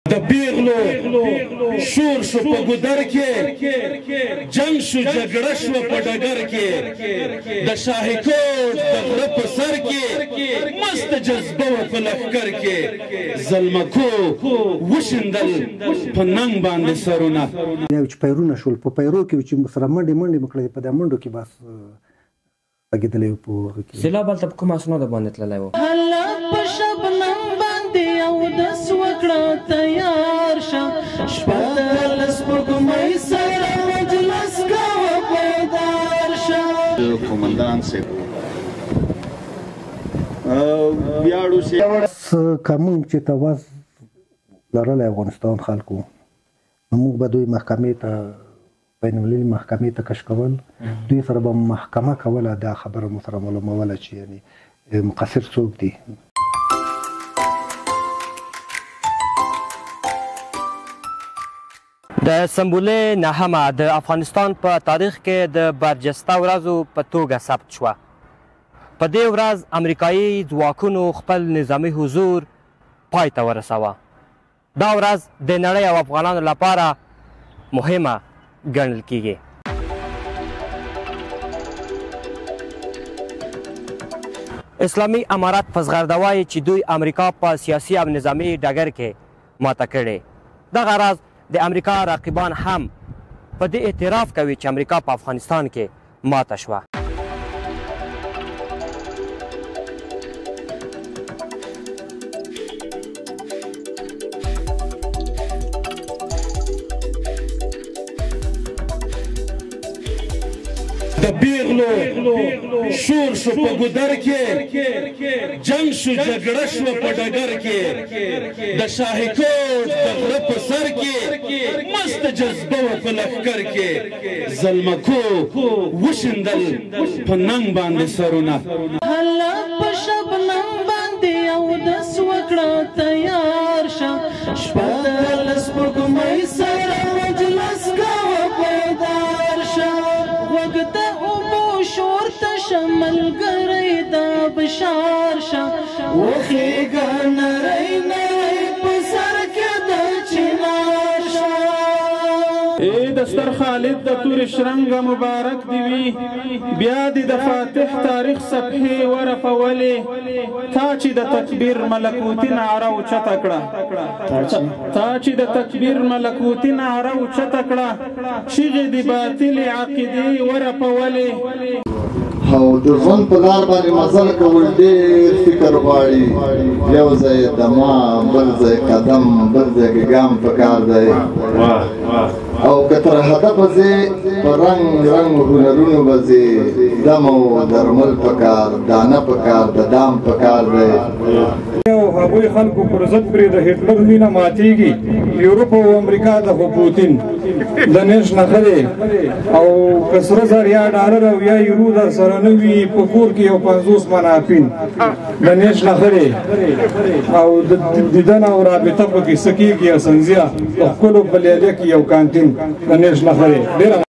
د پیغلو شور شو په ګودر کې جنگ شو جګړه شو په ډګر کې د شاهي کوټ د غره په سر کې مست جذبه و په لښکر کې زلمکو وشیندل په ننګ باندې سرونه یو چې پیرونه شول په پیرو کې چې سره منډې وکړې په دې منډو کې بس لګېدلی و په هغه کې سیلاب هلته په کوم اسنادو باندې تللی و هله په شبنم باندې اودس وکړه تیار شه شپه د سپوږمۍ سره مجلس کوه بیدار شه قومندان صاحب ویاړو چې موږ چې تواز لرلی افغانستان خلکو نو موږ به دوی محکمې ته بین المللي محکمې ته کش کول دوی سره به محکمه کوله دا خبره مو سره معلوموله چې یعنې مقصر څوک دي د سنبلې نهمه د افغانستان په تاریخ کې د برجسته ورځو په توګه ثبت شوه په دې ورځ امریکایي ځواکونو خپل نظامي حضور پای ته ورساوه دا ورځ د نړۍ او افغانانو لپاره مهمه ګڼل کیږي اسلامي امارت په زغرده وایي چې دوی امریکا په سیاسي او نظامي ډګر کې ماته کړې دغه راز د امریکا راقبان هم په دې اعتراف کوي چې امریکا په افغانستان کې ماته شوه د پیغلو شور شو په ګودر کې جنگ شو جګړه شو په ډګر کې د شاهي کوټ د غره په سر کې مست جذبه و په لښکر کې زلمکو وشیندل په ننګ باندې سرونه هله په شبنم باندې اودس وکړه تیار شه شپه د سپوږمۍ سره مجلس کوه بیدار شه غوږ د اوبو شور ته شه ملګری دا بشار شه وخېږه نری نری په سر کې د چنار شه ای دستر خالد د تور شرنګ مبارک دی وي بیا دې د فاتح تاریخ صفحې ورپولې تا چې د تکبیر ملکوتي نعره اوچته کړه تا چې د تکبیر ملکوتي نعره اوچته کړه چیغې د باطلې عقیدې ورپولې او د ژوند په لار باندې مزل کول ډېر فکر غواړي یو ځای دما بل ځای قدم بل ځای کې ګام پکار دی او که تر هدفه ځې په رنګ رنګ هنرونو به ځې دم او درمل پکار دانه پکار د دام پکار دی او هغوی خلکو پر ضد پرې د هټلر مینه ماتېږي یورپ او امریکا د خو پوتین د نیش نښه دی او که سره زر یا ډالر او یا یورو در سره نه وي په کور کې یو 50 منه اپین د نیش نښه دی او د دیدن او رابطه پکې څه کېږي اسنزیا په ښکلو بلیاده کې یو کانتین د نیش نښه دی ډېره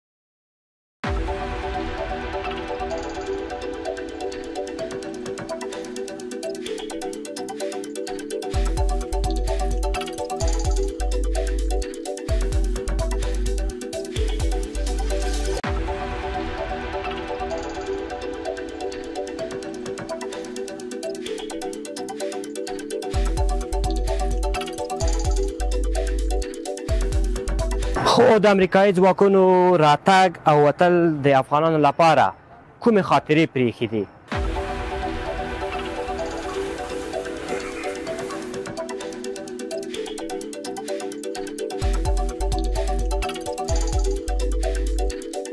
خو د امریکایي ځواکونو راتګ او وتل د افغانانو لپاره کومې خاطرې پرېښې دي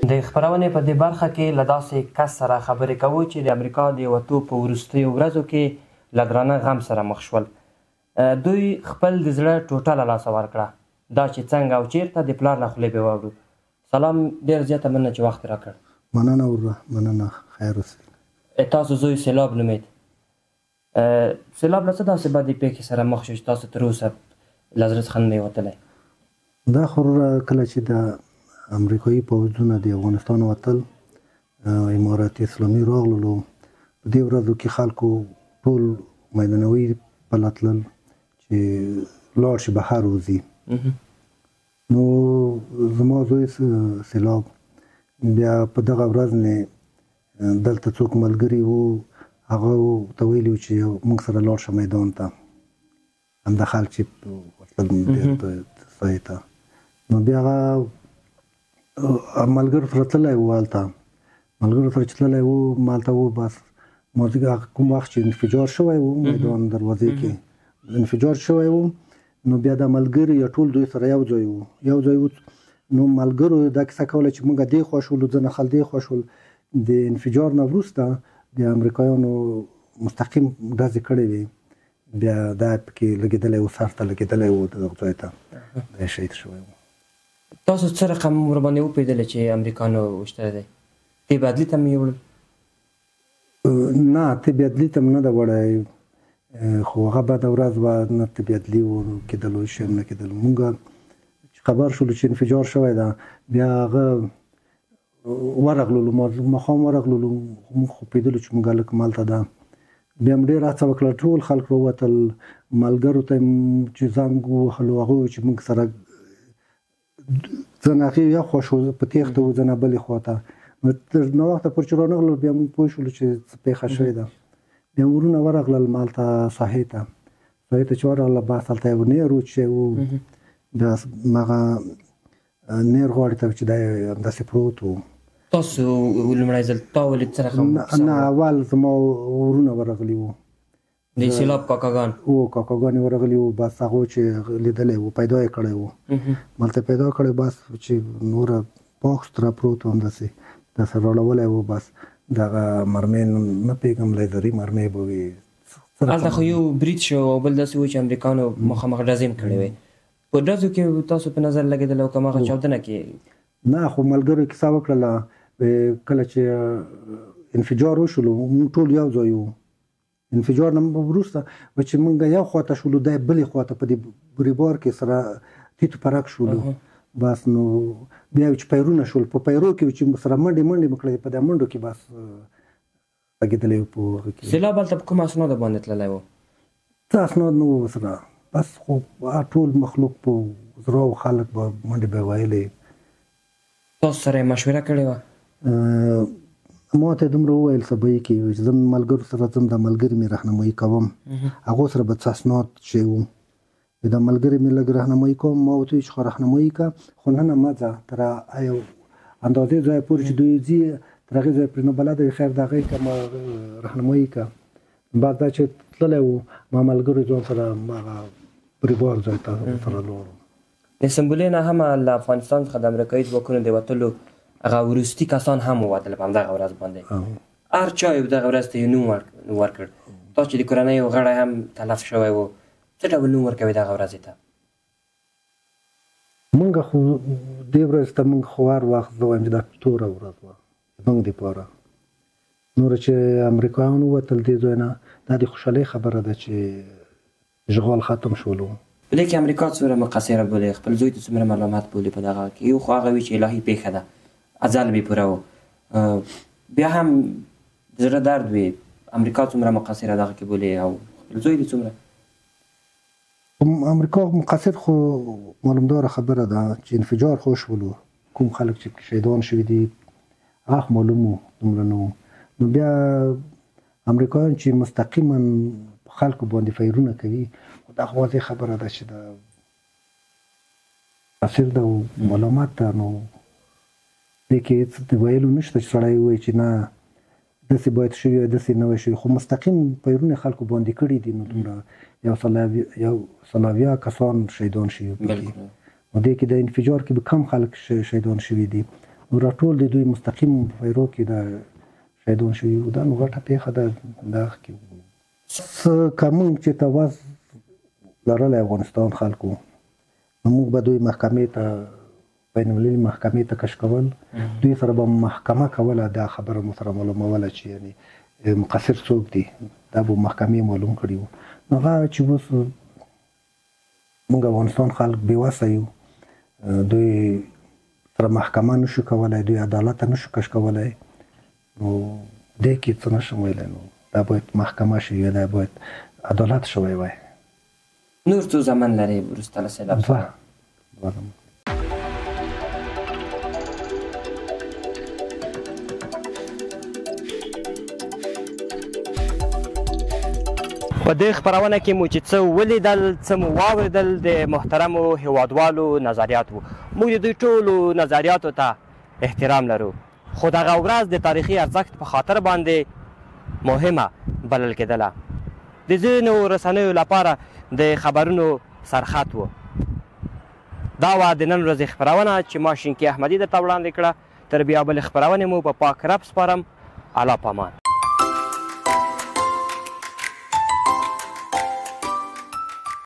د خپرونې په دې برخه کې له داسې کس سره خبرې کوو چې د امریکا د وتو په وروستیو ورځو کې له درانه غم سره مخ شول دوی خپل د زړه ټوټه له لاسه ورکړه دا چې څنګه او چیرته د پلار له خولې به واورو سلام ډېر زیاته مننه چې وخت راکړ مننه وره مننه خیر اوسئ تاسو زوی سیلاب نومید سیلاب له څه داسې بدې پېښې سره مخ شو چې تاسو تر اوسه له زړه څخه نه دی وتلی دا خو کله چې د امریکایي پوځونه د افغانستان وتل امارات اسلامي راغللو په دې ورځو کې خلکو ټول میدانوي پلتلل چې لاړ شي بهر وځي. نو زما زوی سیلاب بیا په دغه ورځ نه دلته څوک ملګري وو، هغه ته ویلي وو چې موږ سره لاړ شه میدان ته، همدا خلک چې ورتلل بیرته ځای ته. نو بیا هغه ملګرو سره تللی وو، هلته ملګرو سره چې تللی وو مالته وو، بس مازدیګر کوم وخت چې انفجار شوی وو میدان دروازې کې انفجار شوی وو، نو بیا د ملګري یا ټول دوی سره یو ځای وو. نو ملګرو دا کیسه کوله چې موږ دې خوا شولو، ځنه خلک دې خوا شول. د انفجار نه وروسته د امریکایانو مستقیم ډزې کړې وې، بیا دا پکې لګېدلی وو، سر ته لګېدلی وو، دغه ځای ته دا شهید شوی وو. تاسو څه رقم ورباندې وپوهېدلی چې امریکایانو وشتلی دی؟ تیب عدلي ته مې یوړل؟ نه، تیب عدلي ته م نه ده وړی، خو هغه بده ورځ وه، نه تیب عدلي و کېدلو، شی هم نه کېدلو. مونږ چې خبر شولو چې انفجار شوی ده، بیا هغه ورغللو، ماښام ورغللو، موږ خو پوهېدلو چې موږ هلک مالته ده. بیا هم ډېره هڅه وکړه، ټول خلک راووتل، ملګرو ته چې زنګ ووهلو، هغه وویل چې موږ سره ځنه هغې یو خوا شو په تېښته وو، ځنه بلې خوا ته. نو تر ناوخته پورې چې رانغلل، بیا موږ پوه شولو چې څه پېښه شوې ده. بیا ورونه ورغلل مالته ساحې ته چې ورغله، بس هلته یو نیر و چې و، بیا هغه نیر غاړې ته چې دی همداسې پروت و. تاسو لومړی ځل تا ولید څه رقم؟ نه، اول زما ورونه ورغلي وو، د سیلاب کاکاګان کاکاګان یې ورغلي وو، بس هغو چې لیدلی وو، پیدا یې کړی وو، مالته پیدا کړی، بس چې نوره باکس را پروت و، همداسې داسې راړولی وو. بس دغه مرمۍ نه پوهېږم، لیزري مرمۍ به وي. هلته خو یو برید شو او بل داسې و چې امریکایانو مخامخ ډزې هم کړې وې. په ډزو کې تاسو په نظر لګېدلی او که هماغه چاودنه کې؟ نه، خو ملګرو کیسه وکړله، کله چې انفجار وشولو موږ ټول یو ځای وو. انفجار نه وروسته چې موږ یو خواته شولو، دی بلې خواته په دې بریبار کې سره تیت و پرک شولو. بس نو بیا چې پیرونه شول، په پیرو کې چې سره منډې مې کړې، په دې منډو کې بس لګېدلی وو په هغه کې. سیلاب هلته په کوم اسنادو باندې تللی وو؟ څه اسناد نه وو سره، بس خو ټول مخلوق په زړه او خلک به منډې به ویلې. تاسو سره یې مشوره کړې وه؟ ما ته دومره وویل سبا کې چې زه ملګرو سره ځم، د ملګري مې رهنمایي کوم، هغو سره به څه اسناد چې وو، د ملګري مې لږ رهنمایي کوم. ما ورته وویل چې خو رهنمایي که، خو نه مه ځه تر یو اندازې ځایه پورې چې دوی ځي، تر هغې ځایه پورې نو بلده وي، خیر د هغې که ما رهنمایي که. بعد دا چې تللی وو، ما ملګرو ځان سره هغه بریبار ځای ته سره لاړو. د سنبلې نه هم له افغانستان څخه د امریکایي ځواکونو د وتلو هغه وروستي کسان هم ووتل په همدغه ورځ باندې. هر چا یو دغه ورځ ته یو نوم ورکړ. تاسو چې د کورنۍ یو غړی هم تلف شوی و، څه ډول نوم ورکوئ دغه ورځې ته؟ موږ خو دې ورځې ته موږ خو هر وخت زه وایم چې دا توره ورځ وه زموږ دپاره. نوره چې امریکایان ووتل دې ځای نه، دا د خوشحالۍ خبره ده چې اشغال ختم شولو. په دې کې امریکا څومره مقصره بولي، خپل زوی ته څومره ملامت بولي په دغه کې؟ یو خو هغه وي چې الهي پېښه ده، ازل بې پوره و، بیا هم د زړه درد وي، امریکا څومره مقصره دغه کې بولي او خپل زوی دې څومره؟ امریکا مقصر خو معلومداره خبره ده چې انفجار خو شولو، کوم خلک چې شهیدان شوي دي هغه معلوم و، دومره نه و. نو بیا امریکایان چې مستقیما خلکو باندې فیرونه کوي، دا خو واضح خبره ده چې دا مقصر ده او ملامت ده. نو دې کې هېڅ ویلو نشته چې سړی ووایي چې نه داسې باید شوي وي، داسې نه وای شوي، خو مستقیم پیرونه خلکو باندې کړي دي. نو دومره 100 کسان شهیدان شوي پکې، نو دې کې د انفجار کې به کم خلک شهیدان شوي دي، نو راټول د دوی مستقیم پیرو کې د شهیدان شوي وو. دا نو غټه پېښه ده. دغه کې څه که موږ چې توز لرلی افغانستان خلکو، نو موږ به دوی محکمې ته، بین المللي محکمې ته کش کول، دوی سره به محکمه کوله، دا خبره مو سره معلوموله چې یعنې مقصر څوک دي، دا به محکمې معلوم کړي وو. نو هغه چې اوس موږ افغانستان خلک بېوسه یو، دوی سره محکمه نشو کولی، دوی عدالت ته نشو کش کولی، نو دې کې څه نشم ویلی. نو دا باید محکمه شي، یا دا باید عدالت شوی وای. نور څو زمن لري وروسته له سیلاب سره؟ په دې خپرونه کې مو چې څه ولیدل څه مو واورېدل د محترمو هیوادوالو نظریات وو. موږ د دوی ټولو نظریاتو ته احترام لرو، خو دغه ورځ د تاریخي ارزښت په خاطر باندې مهمه بلل کېدله. د ځینو رسنیو لپاره د خبرونو سرخط و. دا وه د نن ورځې خپرونه چې ما شینکي احمدي درته وړاندې کړه. تر بیا بلې خپرونې مو په پاک رب سپارم. الله پامان.